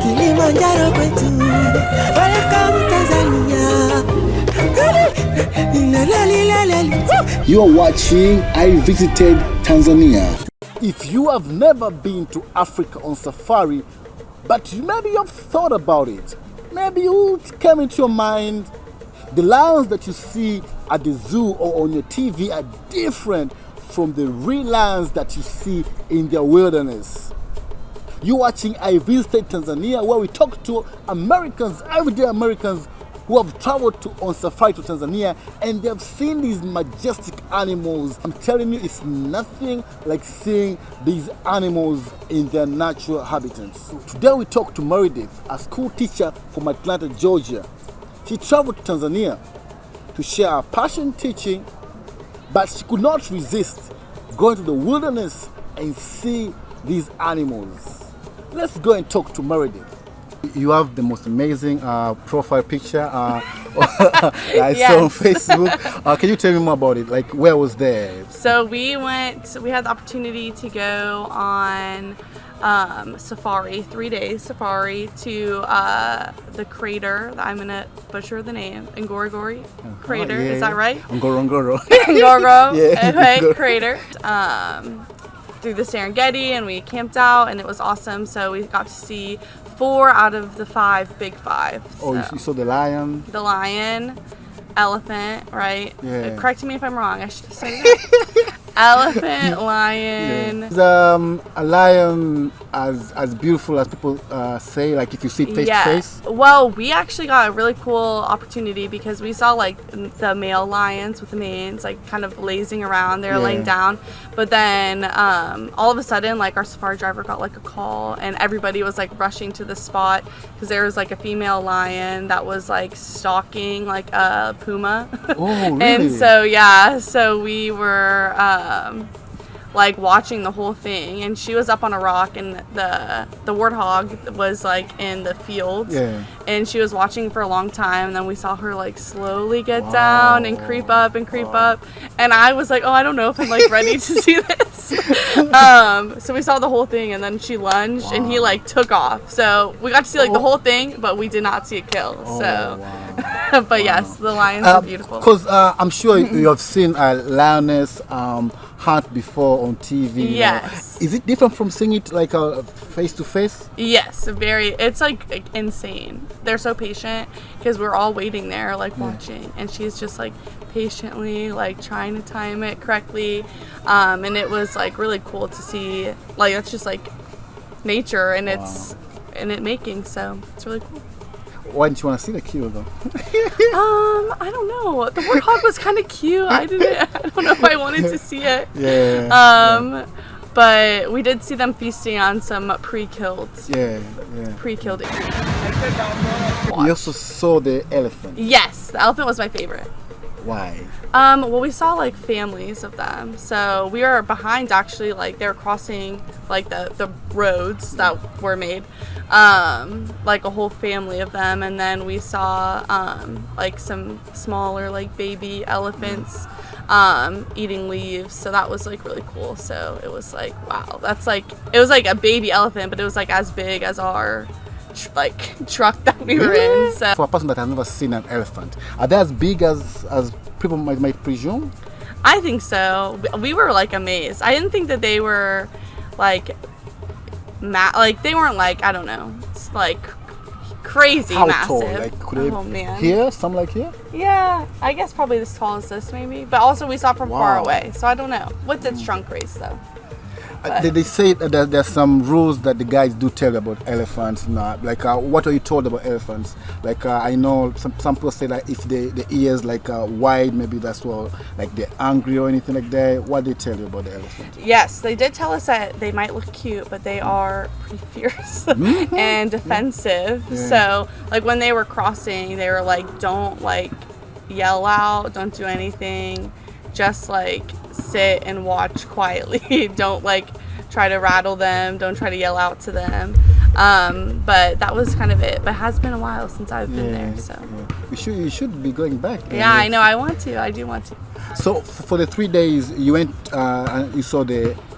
Kilimanjaro kwetu. Welcome Tanzania. You are watching I Visited Tanzania. If you have never been to Africa on safari, but maybe you've thought about it, maybe it came into your mind, the lions that you see at the zoo or on your TV are different from the real lions that you see in the wilderness. You're watching I Visited Tanzania, where we talk to Americans, everyday Americans who have traveled on safari to Tanzania, and they have seen these majestic animals. I'm telling you, it's nothing like seeing these animals in their natural habitats. Today we talk to Meredith, a school teacher from Atlanta, Georgia. She traveled to Tanzania to share her passion teaching, but she could not resist going to the wilderness and see these animals. Let's go and talk to Meredith. You have the most amazing profile picture I saw on Facebook. Can you tell me more about it? Like, where was there? So we had the opportunity to go on safari, 3 days safari to the crater. I'm gonna butcher the name, Ngorongoro crater. Yeah. Is that right? Ngorongoro. Ngorongoro. Yeah. Okay, crater. Through the Serengeti, and we camped out, and it was awesome. So we got to see 4 out of the 5 big 5. Oh, you saw the lion? The lion, elephant, right? Yeah. Correct me if I'm wrong. I should have said that. Elephant, lion. Yeah. Is a lion as beautiful as people say, like if you see it face to face? Well, we actually got a really cool opportunity because we saw like the male lions with the manes like kind of lazing around. They were laying down, but then all of a sudden, like our safari driver got like a call, and everybody was like rushing to the spot because there was like a female lion that was like stalking like a puma. Oh, really? And so we were like watching the whole thing, and she was up on a rock, and the warthog was like in the field, and she was watching for a long time, and then we saw her like slowly get down and creep up, and I was like, oh, I don't know if I'm like ready to see this. So we saw the whole thing, and then she lunged, and he like took off, so we got to see like the whole thing, but we did not see a kill. But yes, the lions are beautiful. Because I'm sure you have seen a lioness hunt before on TV. Yes. Is it different from seeing it like face to face? Yes, very. It's like insane. They're so patient because we're all waiting there, like watching, and she's just like patiently like trying to time it correctly, and it was like really cool to see. Like that's just like nature, and it's making. So it's really cool. Why didn't you want to see the kill though? I don't know. The warthog was kind of cute. I don't know if I wanted to see it. But we did see them feasting on some pre-killed. Pre-killed. We also saw the elephant. Yes, the elephant was my favorite. Why? Well, we saw like families of them. So we were behind actually, like they were crossing like the roads that were made. Like a whole family of them, and then we saw like some smaller like baby elephants eating leaves. So that was like really cool. So it was like, wow, that's like, it was like a baby elephant, but it was like as big as our truck that we were in. So for a person that has never seen an elephant, are they as big as people might presume? I think so. We were like amazed. I didn't think that they were like like they weren't like, I don't know, it's like crazy How massive. tall? Like could they man. Here? Some like here? Yeah, I guess probably as tall as this maybe. But also we saw from far away, so I don't know. What's its trunk race though? They say that there's some rules that the guys do tell about elephants. Like what are you told about elephants? Like I know some people say that if the ears like wide, maybe that's what, like they're angry or anything like that. What did they tell you about the elephant? Yes, they did tell us that they might look cute, but they are pretty fierce and defensive. So like when they were crossing, they were like, don't like yell out, don't do anything, just like sit and watch quietly. Don't like try to rattle them, don't try to yell out to them. But that was kind of it. But it has been a while since I've been there. So you should be going back. Yeah, I know. I want to. I do want to. So for the 3 days you went and you saw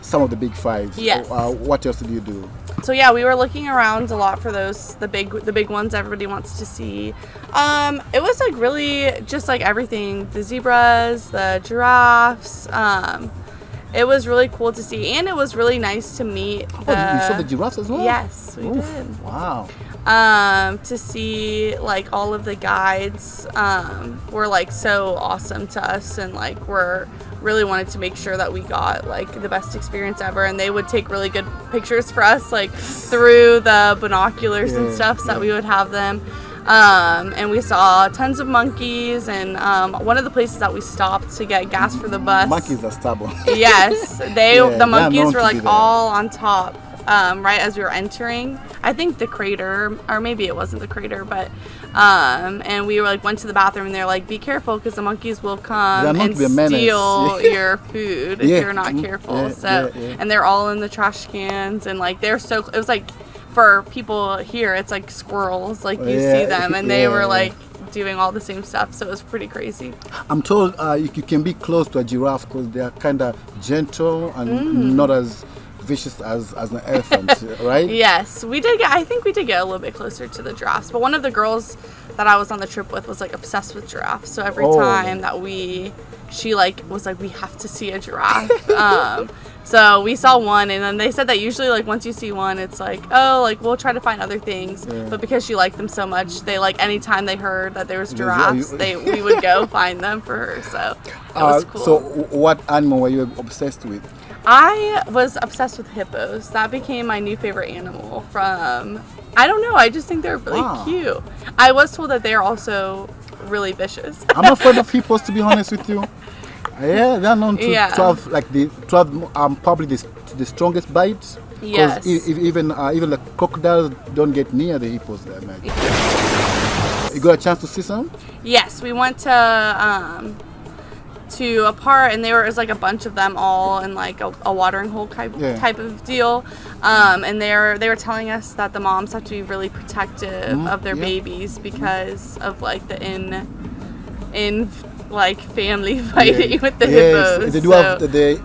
some of the big fights. Yes. What else did you do? So yeah, we were looking around a lot for the big ones everybody wants to see. It was like really just like everything, the zebras, the giraffes. It was really cool to see, and it was really nice to meet. You saw the giraffes as well? Yes, we did. Wow. To see like all of the guides were like so awesome to us, and like we're really wanted to make sure that we got like the best experience ever, and they would take really good pictures for us like through the binoculars and stuff so that we would have them. And we saw tons of monkeys, and one of the places that we stopped to get gas for the bus. Monkeys are stubborn. Yes, the monkeys were like all on top. Right as we were entering, I think the crater, or maybe it wasn't the crater, but and we were like went to the bathroom, and they're like, be careful because the monkeys will come and steal your food if you're not careful. And they're all in the trash cans, and like it was like for people here it's like squirrels, like you see them, and they were like doing all the same stuff, so it was pretty crazy. I'm told you can be close to a giraffe because they are kind of gentle and not as vicious as an elephant, right? Yes, I think we did get a little bit closer to the giraffes, but one of the girls that I was on the trip with was like obsessed with giraffes, so every time that she like was like, we have to see a giraffe. So we saw one, and then they said that usually like once you see one it's like, oh, like we'll try to find other things, but because she liked them so much, they like anytime they heard that there was giraffes, we would go find them for her, so it was cool. So what animal were you obsessed with? I was obsessed with hippos. That became my new favorite animal from, I don't know, I just think they're really cute. I was told that they're also really vicious. I'm afraid of hippos, to be honest with you. Yeah, they're known to have like probably the strongest bites. Yes. Even the crocodiles don't get near the hippos there, man. You got a chance to see some? Yes, we went to a park, and it was like a bunch of them all in like a watering hole type of deal, and they were telling us that the moms have to be really protective of their babies because of like the in like family fighting with the hippos. They do have the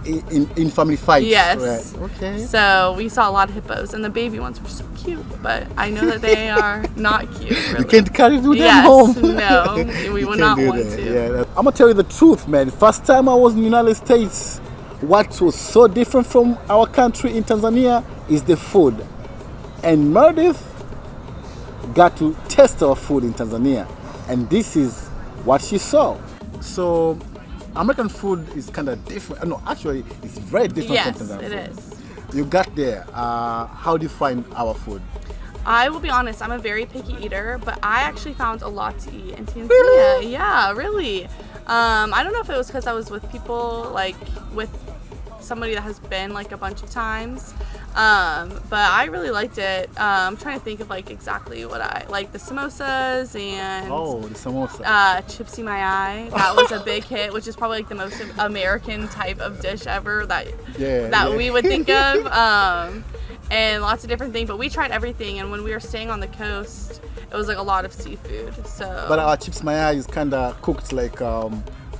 in family fights. Yes. Right. Okay. So we saw a lot of hippos, and the baby ones were so cute, but I know that they are not cute. Really. You can't carry them home. No, we would not want to. Yeah, I'm gonna tell you the truth, man. First time I was in the United States, what was so different from our country in Tanzania is the food. And Meredith got to taste our food in Tanzania, and this is what she saw. So American food is kind of different. No, actually, it's very different from Tanzania food. Yes, it is. You got there. How do you find our food? I will be honest, I'm a very picky eater, but I actually found a lot to eat in Tanzania. Really? Yeah, really. I don't know if it was because I was with people, like with somebody that has been like a bunch of times, but I really liked it. I'm trying to think of like exactly what I like. The samosas and the samosa, chipsy mayai. That was a big hit, which is probably like the most American type of dish ever that we would think of. And lots of different things, but we tried everything. And when we were staying on the coast, it was like a lot of seafood. So, but our chips mayai is kind of cooked like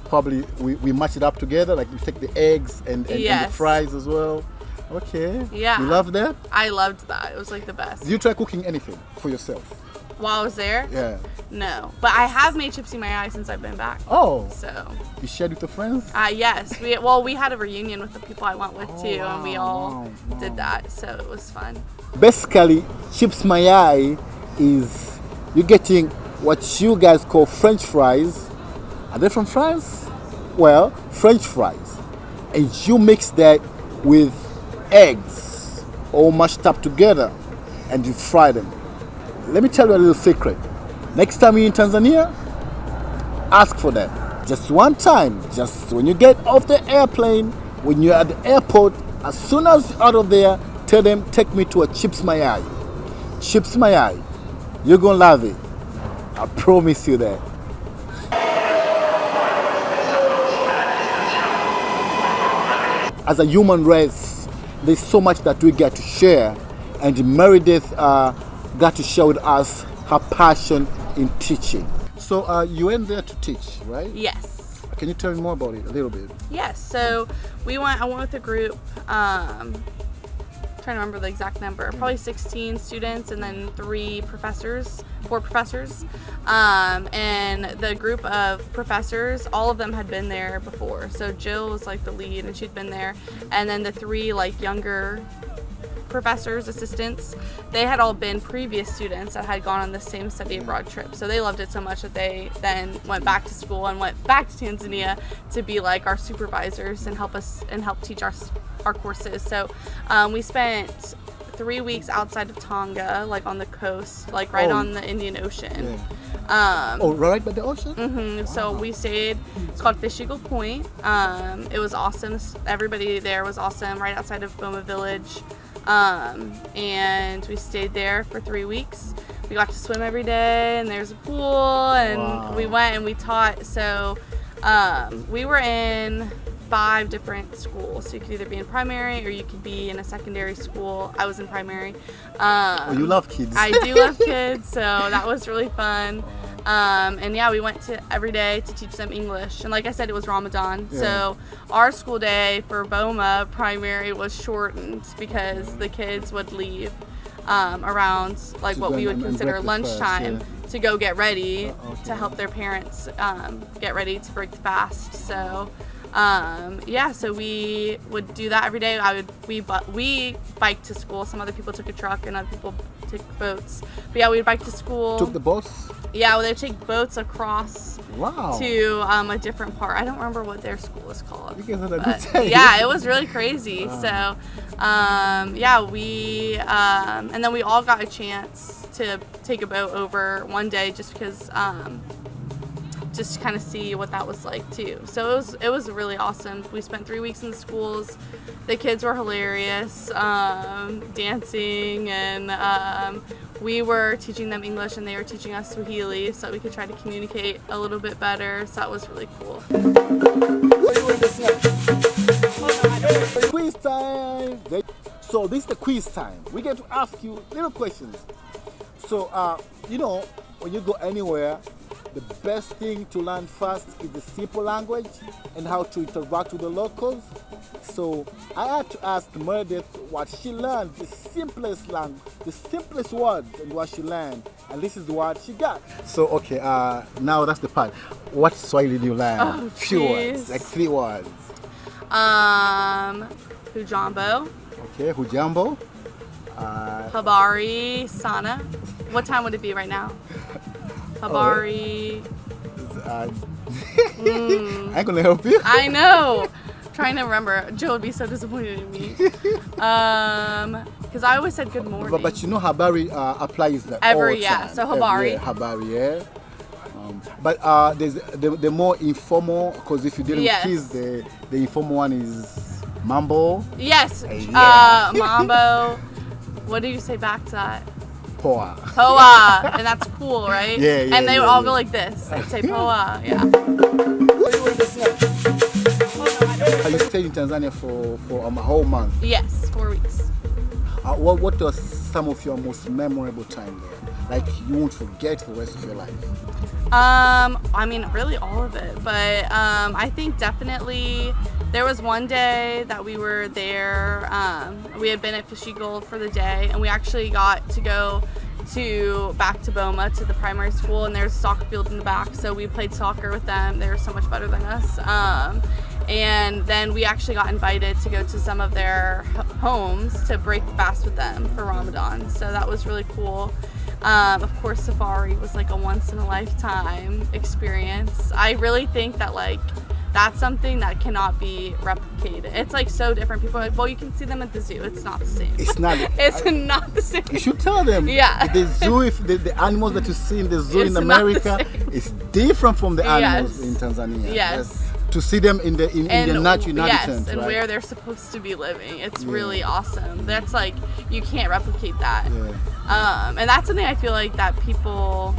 probably we match it up together. Like we take the eggs and the fries as well. Okay. Yeah. You love that? I loved that. It was like the best. Did you try cooking anything for yourself while I was there? Yeah. No, but I have made chipsy mayai since I've been back. Oh. So. You shared with your friends? Yes. We had a reunion with the people I went with too, and we all did that. So it was fun. Basically, chips mayai is you're getting what you guys call French fries. Are they from France? Well, French fries, and you mix that with eggs, all mashed up together, and you fry them. Let me tell you a little secret. Next time you're in Tanzania, ask for them. Just one time, just when you get off the airplane, when you're at the airport, as soon as you're out of there, tell them, take me to a chips mayai. Chips mayai. You're gonna love it. I promise you that. As a human race, there's so much that we get to share and Meredith got to share with us her passion in teaching. So you went there to teach, right? Yes. Can you tell me more about it a little bit? Yes. So I went with a group. Trying to remember the exact number. Probably 16 students and then 4 professors. And the group of professors, all of them had been there before. So Jill was like the lead, and she'd been there. And then the 3 like younger professors, assistants, they had all been previous students that had gone on the same study abroad trip. So they loved it so much that they then went back to school and went back to Tanzania to be like our supervisors and help teach our courses. So we spent 3 weeks outside of Tonga, like on the coast, like right on the Indian Ocean. Right by the ocean? Mm-hmm. Wow. So we stayed, it's called Fish Eagle Point. It was awesome. Everybody there was awesome, right outside of Boma Village. And we stayed there for 3 weeks. We got to swim every day, and there's a pool, and we went and we taught. So we were in 5 different schools. So you could either be in primary or you could be in a secondary school. I was in primary. You love kids. I do love kids, so that was really fun. And yeah, we went to every day to teach them English. And like I said, it was Ramadan. Yeah. So our school day for Boma primary was shortened because the kids would leave around like what we would consider lunchtime to go get ready to help their parents get ready to break the fast. So so we would do that every day. We biked to school. Some other people took a truck and other people took boats. But yeah, we'd bike to school. Took the boats? Yeah, well, they'd take boats across to a different part. I don't remember what their school is called. Yeah, it was really crazy. So, we and then we all got a chance to take a boat over one day just because just to kind of see what that was like too. So it was really awesome. We spent 3 weeks in the schools. The kids were hilarious, dancing, and we were teaching them English and they were teaching us Swahili so that we could try to communicate a little bit better. So that was really cool. Quiz time. So this is the quiz time. We get to ask you little questions. So when you go anywhere, the best thing to learn first is the simple language and how to interact with the locals. So I had to ask Meredith what she learned, the simplest words and what she learned. And this is what she got. So now that's the part. What Swahili did you learn? Few words, like 3 words. Hujambo. Okay, hujambo. Habari sana. What time would it be right now? Habari. I'm gonna help you. I know. Trying to remember. Joe would be so disappointed in me. Because I always said good morning. But you know, habari applies the every all time. So habari. Habari, yeah. But there's the more informal, because if you deal with kids, the informal one is mambo. Yes. Mambo. What did you say back to that? Poa. Poa. And that's cool, right? Yeah. And they would all go like this. They'd say poa. Yeah. You stayed in Tanzania for a whole month? Yes, 4 weeks. What was some of your most memorable time there? Like you won't forget for the rest of your life? I mean, really all of it. But I think definitely there was one day that we were there. We had been at Fish Eagle for the day, and we actually got to go back to Boma to the primary school, and there's a soccer field in the back. So we played soccer with them. They were so much better than us. And then we actually got invited to go to some of their homes to break fast with them for Ramadan. So that was really cool. Of course, safari was like a once-in-a-lifetime experience. I really think that that's something that cannot be replicated. It's like so different. People are like, well, you can see them at the zoo. It's not the same. It's not. It's not the same. You should tell them. Yeah. The zoo, if the animals that you see in the zoo in America, is different from the animals in Tanzania. Yes. To see them in the natural habitat, and where they're supposed to be living. It's really awesome. That's like, you can't replicate that. Yeah. And that's something I feel like that people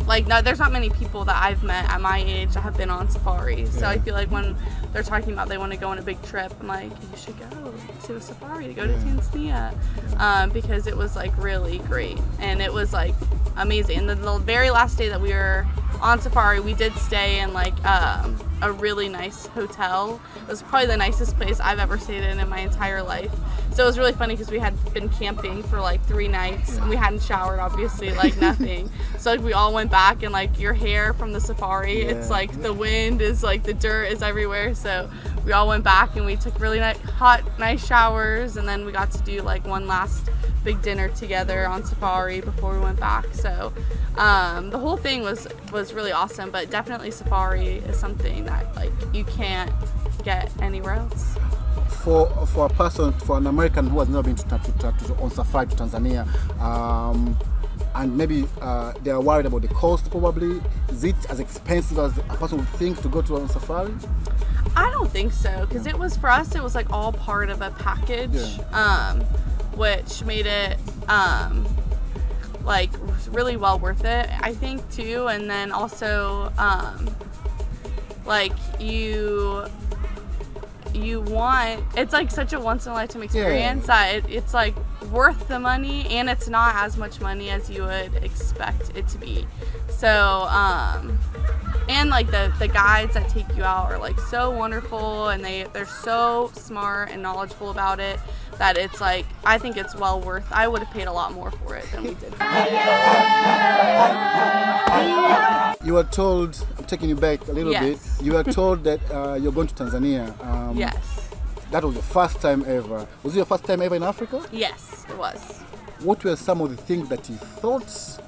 like, no, there's not many people that I've met at my age that have been on safari. So I feel like when they're talking about they want to go on a big trip, I'm like, you should go to a safari, to go to Tanzania, because it was like really great and it was like amazing. And then the very last day that we were on safari, we did stay in like a really nice hotel. It was probably the nicest place I've ever stayed in my entire life. So it was really funny because we had been camping for like 3 nights and we hadn't showered, obviously, like nothing. So like we all went back and like your hair from the safari, it's like the wind is like the dirt is everywhere. So we all went back and we took really nice showers, and then we got to do like one last big dinner together on safari before we went back. So the whole thing was really awesome, but definitely safari is something that like you can't get anywhere else. For a person, for an American who has never been on safari to Tanzania, and maybe they are worried about the cost, probably, is it as expensive as a person would think to go to on safari? I don't think so, because it was, for us, it was like all part of a package, which made it like really well worth it, I think, too. And then also like you want, it's like such a once in a lifetime experience that it's like worth the money, and it's not as much money as you would expect it to be. So and like the guides that take you out are like so wonderful, and they're so smart and knowledgeable about it that it's like, I think it's well worth. I would have paid a lot more for it than we did. You were told, I'm taking you back a little bit, you were told that you're going to Tanzania. Yes. That was your first time ever. Was it your first time ever in Africa? Yes, it was. What were some of the things that you thought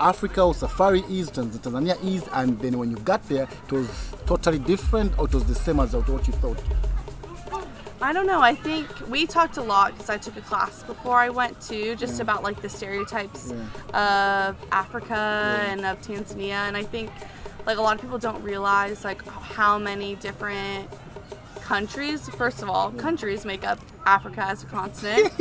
Africa or safari is, Tanzania is, and then when you got there, it was totally different, or it was the same as what you thought? I don't know. I think we talked a lot because I took a class before I went to just about like the stereotypes of Africa and of Tanzania, and I think like a lot of people don't realize like how many different countries, first of all, countries make up Africa as a continent,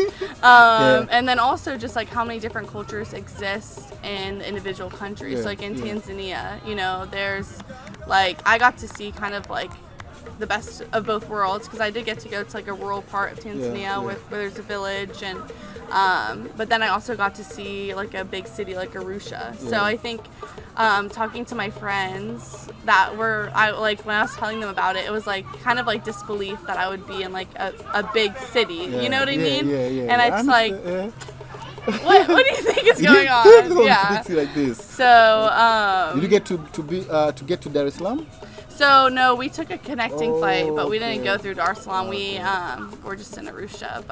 and then also just like how many different cultures exist in individual countries. Like in Tanzania, you know, there's like, I got to see kind of like the best of both worlds, because I did get to go to like a rural part of Tanzania where there's a village, and but then I also got to see like a big city like Arusha. So I think talking to my friends that were, like when I was telling them about it, it was like kind of like disbelief that I would be in like a big city. You know what I mean? And it's like, what do you think is going on? Like this. So did you get to get to Dar es Salaam? So no, we took a connecting flight, but we didn't go through Dar es Salaam. We were just in Arusha,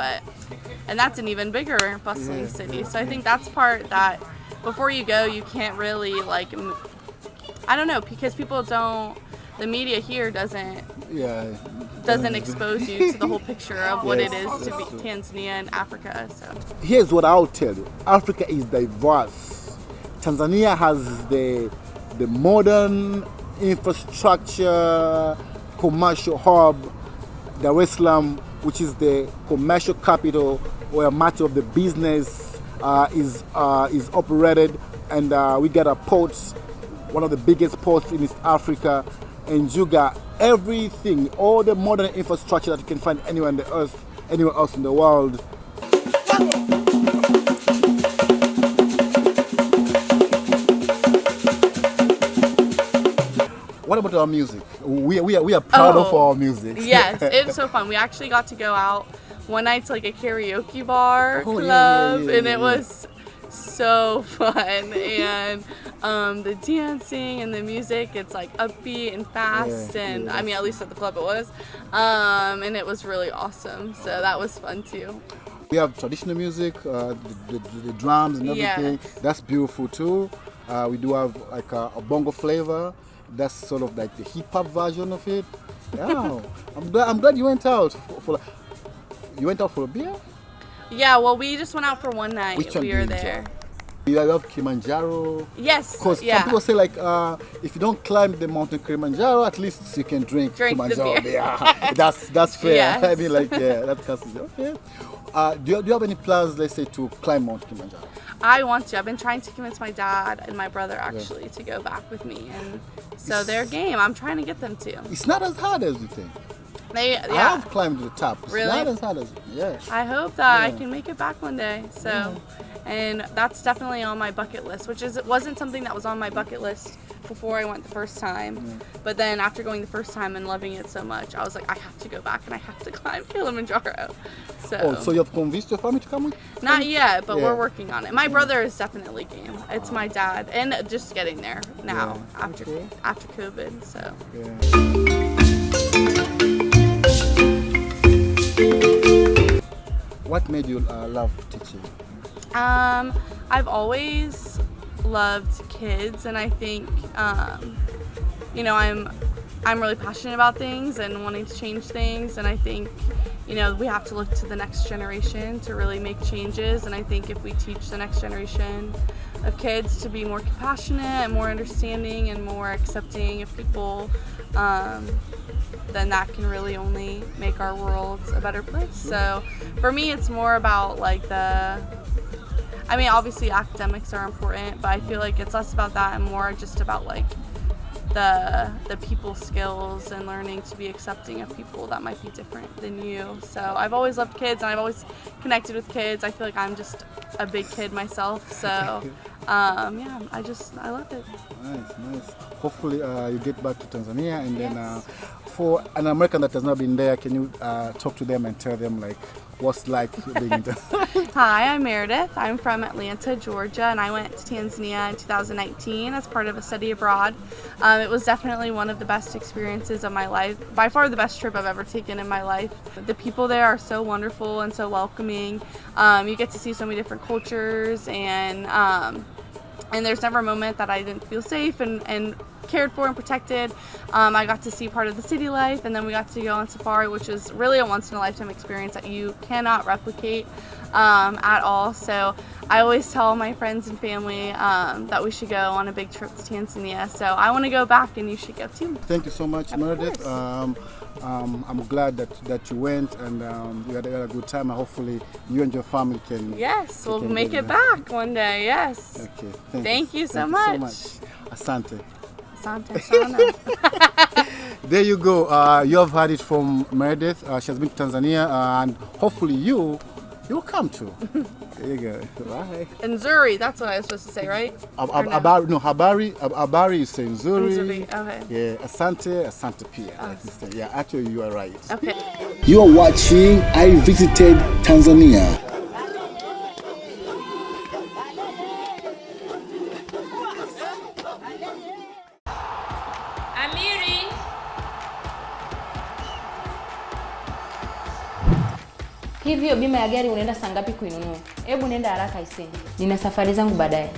and that's an even bigger bustling city. So I think that's part that before you go, you can't really like, I don't know, because people don't, the media here doesn't expose you to the whole picture of what it is to be Tanzania and Africa. So here's what I'll tell you: Africa is diverse. Tanzania has the modern infrastructure commercial hub, Dar es Salaam, which is the commercial capital where much of the business is operated, and we got a port, one of the biggest ports in East Africa, and you got everything, all the modern infrastructure that you can find anywhere on the earth, anywhere else in the world. What about our music? We are proud of our music. Yes, it's so fun. We actually got to go out one night to like a karaoke bar club, and it was so fun. And the dancing and the music, it's like upbeat and fast, and I mean, at least at the club it was, and it was really awesome. So that was fun too. We have traditional music, the drums and everything. That's beautiful too. We do have like a bongo flavor. That's sort of like the hip hop version of it. Yeah, I'm glad you went out for you went out for a beer. Yeah, well, we just went out for one night. Which one we were there. You love Kilimanjaro? Yes. Because some people say like, if you don't climb the mountain Kilimanjaro, at least you can drink Kilimanjaro. Yeah, that's fair. Yes. I mean, like, yeah, that's okay. Do you have any plans, let's say, to climb Mount Kilimanjaro? I want to. I've been trying to convince my dad and my brother actually to go back with me, and so they're game. I'm trying to get them to. It's not as hard as you think. I have climbed to the top. It's not as hard as I hope that I can make it back one day. So, and that's definitely on my bucket list, which wasn't something that was on my bucket list before I went the first time. But then after going the first time and loving it so much, I was like, I have to go back and I have to climb Kilimanjaro. So you've convinced your family to come with? Not yet, but we're working on it. My brother is definitely game. It's my dad, and just getting there now after COVID. So. What made you love teaching? I've always loved kids, and I think I'm really passionate about things and wanting to change things, and I think we have to look to the next generation to really make changes, and I think if we teach the next generation of kids to be more compassionate and more understanding and more accepting of people, then that can really only make our world a better place. So for me, it's more about like obviously academics are important, but I feel like it's less about that and more just about like the people skills and learning to be accepting of people that might be different than you. So I've always loved kids, and I've always connected with kids. I feel like I'm just a big kid myself, so I love it. Nice. Hopefully you get back to Tanzania, and then for an American that has not been there, can you talk to them and tell them like what's like being in Tanzania? Hi, I'm Meredith. I'm from Atlanta, Georgia, and I went to Tanzania in 2019 as part of a study abroad. It was definitely one of the best experiences of my life, by far the best trip I've ever taken in my life. The people there are so wonderful and so welcoming. You get to see so many different cultures, and there's never a moment that I didn't feel safe and cared for and protected. I got to see part of the city life, and then we got to go on safari, which is really a once-in-a-lifetime experience that you cannot replicate at all. So I always tell my friends and family that we should go on a big trip to Tanzania. So I want to go back, and you should go too. Thank you so much, Meredith. I'm glad that you went, and you had a good time, and hopefully you and your family can... Yes, we'll make it back one day, yes. Okay, thank you so much. Asante. Asante sana. There you go. You have heard it from Meredith. She has been to Tanzania, and hopefully you'll come too. There you go. Bye. And Nzuri, that's what I was supposed to say, right? Habari is saying Nzuri. Okay. Yeah, Asante Pia. Yeah, actually you are right. Okay. You are watching I Visited Tanzania. Hivyo bima ya gari unaenda saa ngapi kuinunua? Hebu nenda haraka iseni. Nina safari zangu baadaye.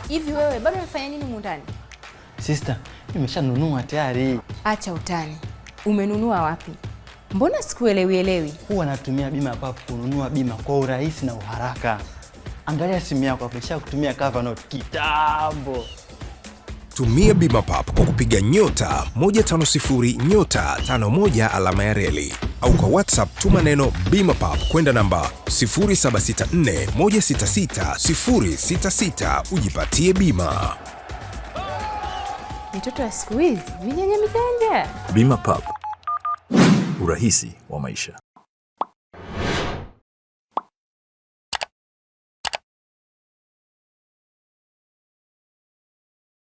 Hivi wewe bado unafanya nini mundani? Sister, nimeshanunua tayari. Acha utani. Umenunua wapi? Mbona sikuelewi? Huwa natumia bima ya papu kununua bima kwa urahisi na uharaka. Angalia simu yako hapo, kutumia cover note kitambo. Tumia bima pap kwa kupiga *150*51 au kwa WhatsApp tuma neno bima pap kwenda namba 0764166066 ujipatie bima. Mitoto ya siku hizi, vijana. Bima pap. Urahisi wa maisha.